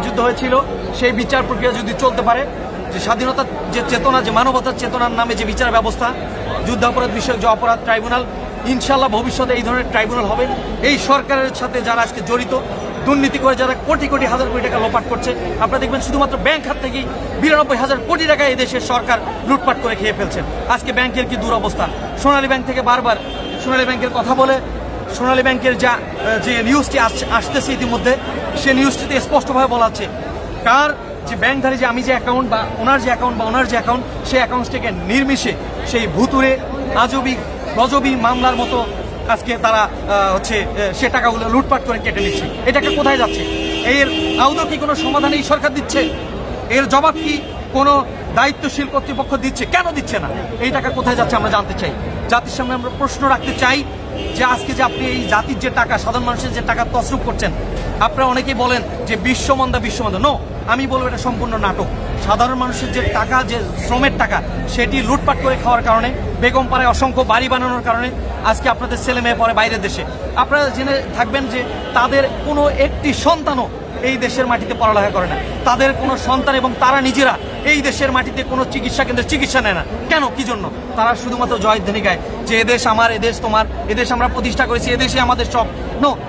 মুক্তিযুদ্ধ হয়েছিল সেই বিচার প্রক্রিয়া যদি চলতে পারে, যে স্বাধীনতার যে চেতনা, যে মানবতার চেতনার নামে যে বিচার ব্যবস্থা, যুদ্ধাপরাধ বিষয়ক যে অপরাধ ট্রাইব্যুনাল, ইনশাল্লাহ ভবিষ্যতে এই ধরনের ট্রাইব্যুনাল হবে। এই সরকারের সাথে যারা আজকে জড়িত, দুর্নীতি করে যারা কোটি কোটি হাজার কোটি টাকা লোপাট করছে, আপনারা দেখবেন শুধুমাত্র ব্যাংক খাত থেকেই 92,000 কোটি টাকা এই দেশের সরকার লুটপাট করে খেয়ে ফেলছেন। আজকে ব্যাংকের কি দুরবস্থা। সোনালী ব্যাংক থেকে বারবার সোনালী ব্যাংকের কথা বলে, সোনালী ব্যাংকের যে নিউজটি আসতেছে ইতিমধ্যে, সেই নিউজটিতে স্পষ্টভাবে বলা আছে কার যে ব্যাংকধারী, যে আমি যে অ্যাকাউন্ট বা ওনার যে অ্যাকাউন্ট বা ওনার যে অ্যাকাউন্ট, সেই অ্যাকাউন্ট থেকে নির্মিশে সেই ভুতুরে আজবি গজবি মামলার মতো আজকে তারা সে টাকাগুলো লুটপাট করে কেটে নিচ্ছে। এটাকে কোথায় যাচ্ছে? এর আদৌ কি কোনো সমাধান এই সরকার দিচ্ছে? এর জবাব কি কোনো দায়িত্বশীল কর্তৃপক্ষ দিচ্ছে? কেন দিচ্ছে না? এই টাকা কোথায় যাচ্ছে আমরা জানতে চাই। জাতির সামনে আমরা প্রশ্ন রাখতে চাই যে আজকে যে আপনি এই জাতির যে টাকা, সাধারণ মানুষের যে টাকা তসরুপ করছেন, আপনারা অনেকেই বলেন যে বিশ্বমন্দা। নো, আমি বলবো এটা সম্পূর্ণ নাটক। সাধারণ মানুষের যে টাকা, যে শ্রমের টাকা, সেটি লুটপাট করে খাওয়ার কারণে, বেগমপাড়ায় অসংখ্য বাড়ি বানানোর কারণে আজকে আপনাদের ছেলে মেয়ে পড়ে বাইরের দেশে। আপনারা জেনে থাকবেন যে তাদের কোনো একটি সন্তানও এই দেশের মাটিতে পড়ালেখা করে না, তাদের কোনো সন্তান, এবং তারা নিজেরা এই দেশের মাটিতে কোনো চিকিৎসা কেন্দ্রে চিকিৎসা নেয় না। কেন? কি জন্য? তারা শুধুমাত্র জয়ধ্বনি গায় যে এদেশ আমার, এদেশ তোমার, এদেশ আমরা প্রতিষ্ঠা করেছি, এদেশে আমাদের সব।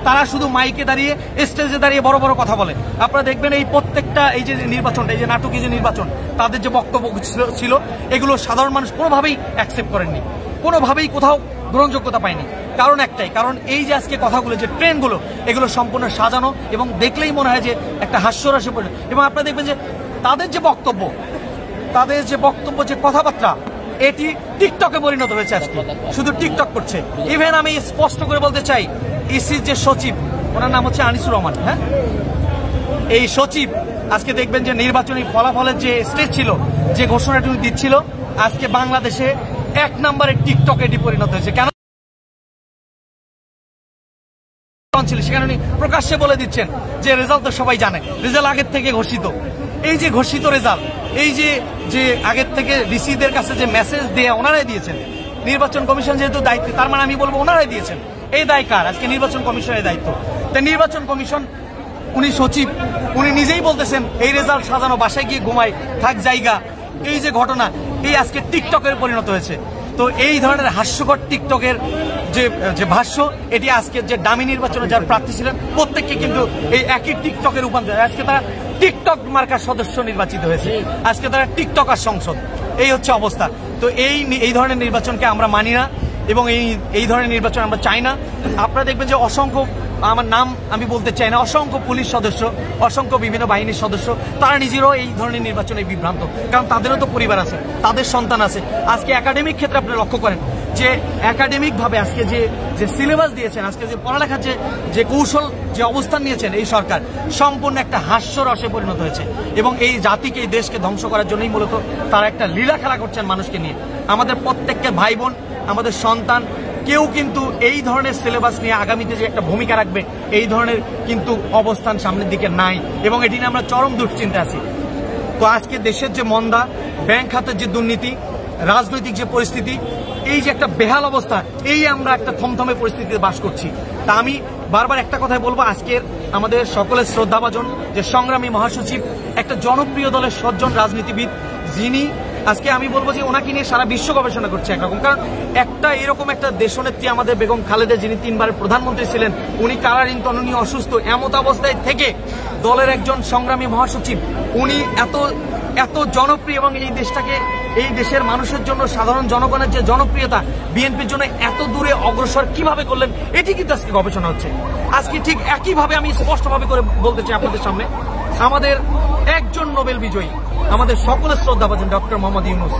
তারা শুধু মাইকে দাঁড়িয়ে, স্টেজে দাঁড়িয়ে বড় বড় কথা বলে। আপনারা দেখবেন এই প্রত্যেকটা এই যে নির্বাচনটা, এই যে নাটকীয় যে নির্বাচন, তাদের যে বক্তব্য ছিল, এগুলো সাধারণ মানুষ কোনোভাবেই অ্যাকসেপ্ট করেননি, কোনোভাবেই কোথাও গ্রহণযোগ্যতা পায়নি। কারণ একটাই, কারণ এই যে আজকে কথাগুলো, যে ট্রেনগুলো, এগুলো সম্পূর্ণ সাজানো, এবং দেখলেই মনে হয় যে একটা হাস্যরসে পরিণত। এবং আপনারা দেখবেন যে তাদের যে বক্তব্য, যে কথাবার্তা, এটি টিকটকে পরিণত হয়েছে। আজকে শুধু টিকটক করছে। ইভেন আমি স্পষ্ট করে বলতে চাই, ইসির যে সচিব, ওনার নাম হচ্ছে আনিসুর রহমান, হ্যাঁ, এই সচিব আজকে দেখবেন যে নির্বাচনী ফলাফলের যে স্টেজ ছিল, যে ঘোষণাটি দিচ্ছিল, আজকে বাংলাদেশে 1 নম্বরের টিকটকে এটি পরিণত হয়েছে। কেন ছিল? সেখানে উনি প্রকাশ্যে বলে দিচ্ছেন যে রেজাল্ট তো সবাই জানে, রেজাল্ট আগের থেকে ঘোষিত। এই যে ঘোষিত রেজাল্ট, এই যে আগের থেকে ডিসিদের কাছে যে মেসেজ দেয়া ওনারাই দিয়েছেন। নির্বাচন কমিশন যেহেতু দায়িত্ব, তার মানে আমি বলবো ওনারাই দিয়েছেন। এই দায় কার? আজকে নির্বাচন কমিশনের দায়িত্ব। তাই নির্বাচন কমিশন, উনি সচিব, উনি নিজেই বলতেছেন এই রেজাল্ট সাজানো, বাসায় গিয়ে ঘুমায় থাক জায়গা। এই যে ঘটনা, এই আজকে টিকটকের পরিণত হয়েছে। তো এই ধরনের হাস্যকর টিকটকের যে ভাষ্য, এটি আজকে যে দামি নির্বাচনে যার প্রার্থী ছিলেন প্রত্যেককে কিন্তু এই একই টিকটকের রূপান্তর। আজকে তারা টিকটক মার্কার সদস্য নির্বাচিত হয়েছে, আজকে তারা টিকটকার সংসদ। এই হচ্ছে অবস্থা। তো এই ধরনের নির্বাচনকে আমরা মানি না, এবং এই ধরনের নির্বাচন আমরা চাই না। আপনারা দেখবেন যে অসংখ্য, আমার নাম আমি বলতে চাই না, অসংখ্য পুলিশ সদস্য, অসংখ্য বিভিন্ন বাহিনীর সদস্য, তারা নিজেরাও এই ধরনের নির্বাচনে বিভ্রান্ত। কারণ তাদেরও তো পরিবার আছে, তাদের সন্তান আছে। আজকে একাডেমিক ক্ষেত্রে আপনি লক্ষ্য করেন যে একাডেমিক ভাবে আজকে যে সিলেবাস দিয়েছেন, আজকে যে পড়ালেখার যে কৌশল, যে অবস্থান নিয়েছেন এই সরকার, সম্পূর্ণ একটা হাস্যরসে পরিণত হয়েছে। এবং এই জাতিকে, এই দেশকে ধ্বংস করার জন্যই মূলত তারা একটা লীলা খেলা করছেন মানুষকে নিয়ে। আমাদের প্রত্যেককে ভাই বোন, আমাদের সন্তান, কেউ কিন্তু এই ধরনের সিলেবাস নিয়ে আগামীতে যে একটা ভূমিকা রাখবে, এই ধরনের কিন্তু অবস্থান সামনের দিকে নাই, এবং এটি নিয়ে আমরা চরম দুশ্চিন্তা আছি। তো আজকে দেশের যে মন্দা, ব্যাংক খাতের যে দুর্নীতি, রাজনৈতিক যে পরিস্থিতি, এই যে একটা বেহাল অবস্থা, এই আমরা একটা থমথমে পরিস্থিতিতে বাস করছি। তা আমি বারবার একটা কথাই বলবো, আজকের আমাদের সকলের শ্রদ্ধাভাজন যে সংগ্রামী মহাসচিব, একটা জনপ্রিয় দলের সজ্জন রাজনীতিবিদ, যিনি আজকে আমি বলবো যে ওনাকে নিয়ে সারা বিশ্ব গবেষণা করছে একরকম। কারণ এরকম একটা দেশনেত্রী আমাদের বেগম খালেদা, যিনি 3 বারের প্রধানমন্ত্রী ছিলেন, উনি কারারীণ, উনি অসুস্থ, এমত অবস্থায় থেকে দলের একজন সংগ্রামী মহাসচিব, উনি এত জনপ্রিয়, এবং এই দেশের মানুষের জন্য, সাধারণ জনগণের যে জনপ্রিয়তা, বিএনপির জন্য এত দূরে অগ্রসর কিভাবে করলেন, এটি কিন্তু আজকে গবেষণা হচ্ছে। আজকে ঠিক একইভাবে আমি স্পষ্টভাবে করে বলতে চাই আপনাদের সামনে, আমাদের একজন নোবেল বিজয়ী, আমাদের সকলের শ্রদ্ধাভাজন ডক্টর মোহাম্মদ ইউনূস,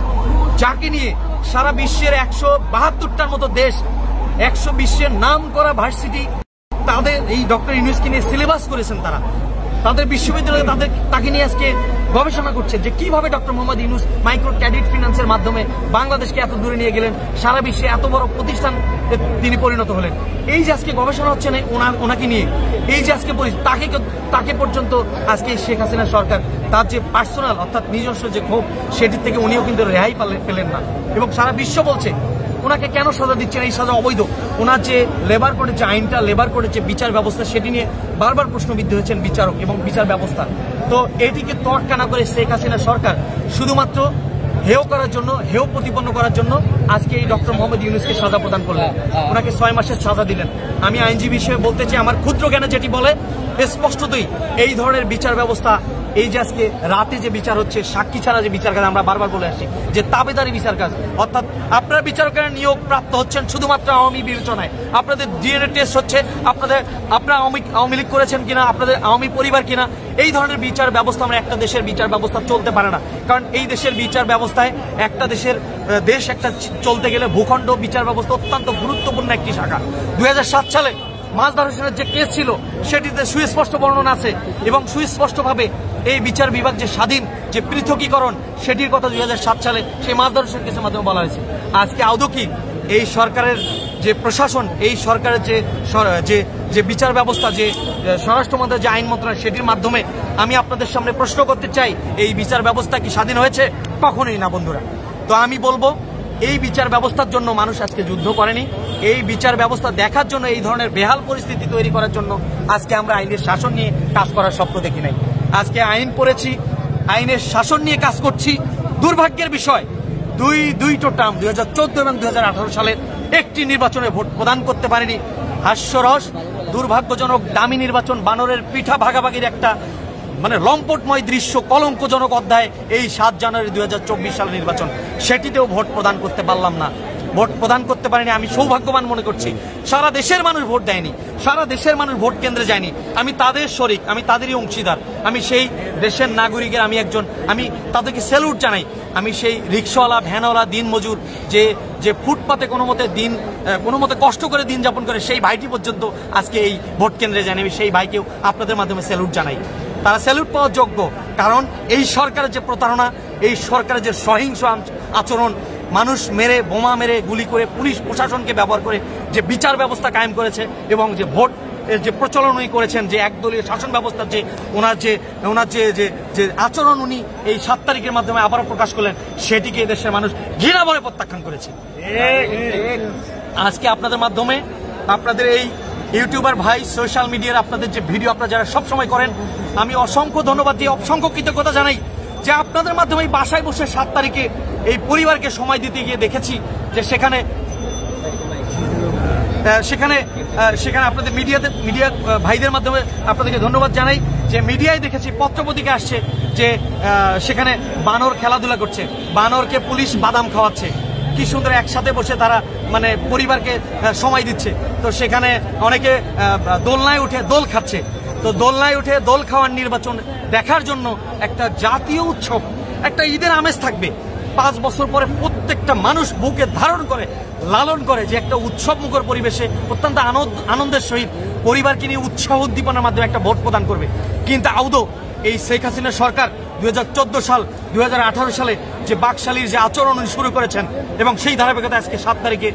যাকে নিয়ে সারা বিশ্বের 172টার মতো দেশ, 120 নাম করা ভার্সিটি তাদের এই ডক্টর ইউনূসকে নিয়ে সিলেবাস করেছেন। তাদের বিশ্ববিদ্যালয়ে তাকে নিয়ে আজকে গবেষণা করছে যে কিভাবে doctor Mohammad Yunus micro credit ফিন্যান্সের মাধ্যমে বাংলাদেশকে এত দূরে নিয়ে গেলেন, সারা বিশ্বে এত বড় প্রতিষ্ঠান তিনি পরিণত হলেন। এই যে আজকে গবেষণা হচ্ছে না ওনাকে নিয়ে, এই যে আজকে তাকে পর্যন্ত আজকে শেখ হাসিনা সরকার তার যে পার্সোনাল, অর্থাৎ নিজস্ব যে ক্ষোভ, সেটির থেকে উনিও কিন্তু রেহাই পেলেন না। এবং সারা বিশ্ব বলছে ওনাকে কেন সাজা দিচ্ছেন? এই সাজা অবৈধ। ওনার যে লেবার কোডের যে আইনটা, লেবার কোডের যে বিচার ব্যবস্থা, সেটি নিয়ে বারবার প্রশ্নবিদ্ধ হয়েছেন বিচারক এবং বিচার ব্যবস্থা। তো এটিকে তোয়াক্কা না করে শেখ হাসিনা সরকার শুধুমাত্র হেয় করার জন্য, হেয় প্রতিপন্ন করার জন্য আজকে এই ডক্টর মোহাম্মদ ইউনূসকে সাজা প্রদান করলেন, ওনাকে 6 মাসের সাজা দিলেন। আমি আইনজীবী হিসেবে বলতে চাই, আমার ক্ষুদ্র জ্ঞানে যেটি বলে স্পষ্টতই এই ধরনের বিচার ব্যবস্থা, এই যে আজকে রাতে যে বিচার হচ্ছে, সাক্ষী ছাড়া যে বিচার কাজ, আমরা বারবার বলে আসছি যে তাবেদারি বিচার কাজ, অর্থাৎ আপনারা বিচারকেরা নিয়োগ প্রাপ্ত হচ্ছেন শুধুমাত্র আওয়ামী বিবেচনায়, আপনাদের ডিএনএ টেস্ট হচ্ছে, আপনারা আওয়ামী লীগ করেছেন কিনা, আপনাদের আওয়ামী পরিবার কিনা, এই ধরনের বিচার ব্যবস্থা আমরা একটা দেশের বিচার ব্যবস্থা চলতে পারে না। কারণ এই দেশের বিচার ব্যবস্থায় একটা দেশ একটা চলতে গেলে ভূখণ্ড বিচার ব্যবস্থা অত্যন্ত গুরুত্বপূর্ণ একটি শাখা। 2007 সালে মাজদার হোসেনের যে কেস ছিল সেটিতে সুস্পষ্ট বর্ণনা আছে এবং সুস্পষ্টভাবে এই বিচার বিভাগ যে স্বাধীন, যে পৃথকীকরণ, সেটির কথা 2007 সালে সেই মাজদার হোসেন কেসের মাধ্যমে বলা হয়েছে। আজকে আদৌ কি এই সরকারের যে প্রশাসন, এই সরকারের যে বিচার ব্যবস্থা, যে স্বরাষ্ট্র মন্ত্রণালয়ের যে আইন মন্ত্রণালয়, সেটির মাধ্যমে আমি আপনাদের সামনে প্রশ্ন করতে চাই, এই বিচার ব্যবস্থা কি স্বাধীন হয়েছে? কখনোই না বন্ধুরা। তো আমি বলবো, এই বিচার ব্যবস্থার জন্য মানুষ আজকে যুদ্ধ করেনি, এই বিচার ব্যবস্থা দেখার জন্য, এই ধরনের বেহাল পরিস্থিতি তৈরি করার জন্য আজকে আমরা আইনের শাসন নিয়ে কাজ করার স্বপ্ন দেখি নাই। আজকে আইন পড়েছি, আইনের শাসন নিয়ে কাজ করছি। দুর্ভাগ্যের বিষয়, দুইটো টার্ম 2014 এবং 2018 সালের একটি নির্বাচনে ভোট প্রদান করতে পারেনি। হাস্যরস, দুর্ভাগ্যজনক, দামি নির্বাচন, বানরের পিঠা ভাগাভাগির একটা মানে লম্পটময় দৃশ্য, কলঙ্কজনক অধ্যায় এই 7 জানুয়ারি 2024 সালের নির্বাচন। সেটিতেও ভোট প্রদান করতে পারলাম না, ভোট প্রদান করতে পারিনি। আমি সৌভাগ্যবান মনে করছি। সারা দেশের মানুষ ভোট দেয়নি, সারা দেশের মানুষ ভোট কেন্দ্রে যায়নি। আমি তাদের শরিক, আমি তাদেরই অংশীদার। আমি সেই দেশের নাগরিকের আমি একজন, আমি তাদেরকে স্যালুট জানাই। আমি সেই রিক্সাওয়ালা, ভ্যানওয়ালা, দিনমজুর, যে ফুটপাতে কোনো মতে কষ্ট করে দিন যাপন করে, সেই ভাইটি পর্যন্ত আজকে এই ভোট কেন্দ্রে যায়নি। আমি সেই ভাইকেও আপনাদের মাধ্যমে স্যালুট জানাই। তারা স্যালুট পাওয়ার যোগ্য, কারণ এই সরকারের যে প্রতারণা, এই সরকারের যে সহিংস আচরণ, মানুষ মেরে, বোমা মেরে, গুলি করে, পুলিশ প্রশাসনকে ব্যবহার করে যে বিচার ব্যবস্থা কায়েম করেছে এবং যে ভোট যে প্রচলন উনি করেছেন, যে একদলীয় শাসন ব্যবস্থার যে ওনার যে আচরণ উনি এই 7 তারিখের মাধ্যমে আবারও প্রকাশ করলেন, সেটিকে দেশের মানুষ ঘৃণা ভরে প্রত্যাখ্যান করেছে। আজকে আপনাদের মাধ্যমে, আপনাদের এই ইউটিউবার ভাই, সোশ্যাল মিডিয়ার আপনাদের যে ভিডিও আপনারা যারা সবসময় করেন, আমি অসংখ্য ধন্যবাদ দিয়ে অসংখ্য কৃতজ্ঞতা জানাই যে আপনাদের মাধ্যমে এই বাসায় বসে 7 তারিখে এই পরিবারকে সময় দিতে গিয়ে দেখেছি যে সেখানে আপনাদের মিডিয়া ভাইদের মাধ্যমে আপনাদেরকে ধন্যবাদ জানাই যে মিডিয়ায় দেখেছি, পত্রপত্রিকা আসছে যে সেখানে বানর খেলাধুলা করছে, বানরকে পুলিশ বাদাম খাওয়াচ্ছে, কি সুন্দর একসাথে বসে তারা মানে পরিবারকে সময় দিচ্ছে। তো সেখানে অনেকে দোলনায় উঠে দোল খাচ্ছে। তো দোলনায় উঠে দোল খাওয়ার নির্বাচন দেখার জন্য একটা জাতীয় উৎসব, একটা ঈদের আমেজ থাকবে। 5 বছর পরে প্রত্যেকটা মানুষ বুকে ধারণ করে, লালন করে যে একটা উৎসব মুখর পরিবেশে অত্যন্ত আনন্দের সহিত পরিবারকে নিয়ে উৎসাহ উদ্দীপনার মাধ্যমে একটা ভোট প্রদান করবে। কিন্তু আদৌ এই শেখ হাসিনা সরকার 2014 সাল 2018 সালে যে বাকশালীর যে আচরণ শুরু করেছেন এবং সেই ধারাবাহিকতা আজকে 7 তারিখে